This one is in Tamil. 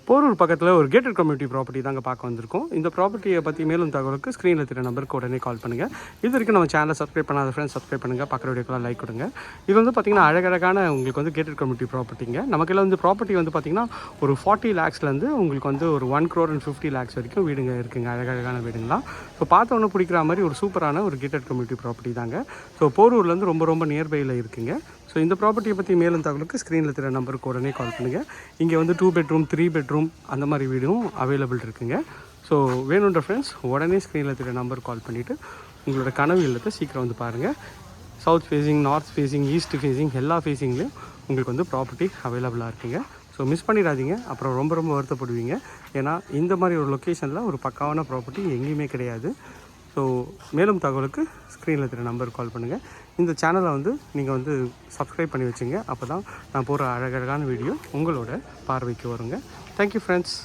போரூர் பக்கத்தில் ஒரு கேட்டட் கம்யூனிட்டி ப்ராப்பர்ட்டி தாங்க பார்க்க வந்திருக்கோம். இந்த ப்ராப்பர்ட்டியை பற்றி மேலும் தகவலுக்கு ஸ்க்ரீனில் தெரிய நம்பருக்கு உடனே கால் பண்ணுங்கள். இது வரைக்கும் நம்ம சேனலை சப்ஸ்கிரைப் பண்ணாத ஃப்ரெண்ட்ஸ் சப்ஸ்கிரைப் பண்ணுங்கள், பார்க்குற வீடியோக்கெல்லாம் லைக் கொடுங்க. இது வந்து பார்த்திங்கன்னா அழகழகான உங்களுக்கு வந்து கேட்டட் கம்யூனிட்டி ப்ராப்பர்ட்டிங்க. நமக்கு வந்து ப்ராப்பர்ட்டி வந்து பார்த்திங்கன்னா ஒரு 40 lakhsலேருந்து உங்களுக்கு வந்து ஒரு 1,50 lakhs வரைக்கும் வீடுங்க இருக்குங்க. அழகழகான வீடுங்களாம். ஸோ பார்த்தோன்னே பிடிக்கிற மாதிரி ஒரு சூப்பரான ஒரு கேட்டட் கம்யூனிட்டி ப்ராப்பர்ட்டி தாங்க. ஸோ போரூர்லேருந்து ரொம்ப நியர்பையில் இருக்குங்க. ஸோ இந்த ப்ராப்பர்ட்டியை பற்றி மேலும் தகவலுக்கு ஸ்க்ரீனில் தெரிய நம்பருக்கு உடனே கால் பண்ணுங்கள். இங்கே வந்து 2 bedroom 3 bedroom அந்த மாதிரி வீடும் அவைலபிள் இருக்குங்க. ஸோ வேணுன்ற ஃப்ரெண்ட்ஸ் உடனே ஸ்க்ரீனில் தெரிய நம்பருக்கு கால் பண்ணிவிட்டு உங்களோட கனவு இல்லத்தை சீக்கிரம் வந்து பாருங்கள். South facing, north facing, east facing எல்லா ஃபேஸிங்லேயும் உங்களுக்கு வந்து ப்ராப்பர்ட்டி அவைலபிளாக இருக்குங்க. ஸோ மிஸ் பண்ணிடாதீங்க, அப்புறம் ரொம்ப வருத்தப்படுவீங்க. ஏன்னா இந்த மாதிரி ஒரு லொக்கேஷனில் ஒரு பக்காவான ப்ராப்பர்ட்டி எங்கேயுமே கிடையாது. ஸோ மேலும் தகவலுக்கு ஸ்க்ரீனில் தெரிய நம்பருக்கு கால் பண்ணுங்கள். இந்த சேனலை வந்து நீங்கள் வந்து சப்ஸ்கிரைப் பண்ணி வச்சுங்க. அப்போ தான் நான் போகிற அழகழகான வீடியோ உங்களோட பார்வைக்கு வருங்க. Thank you friends.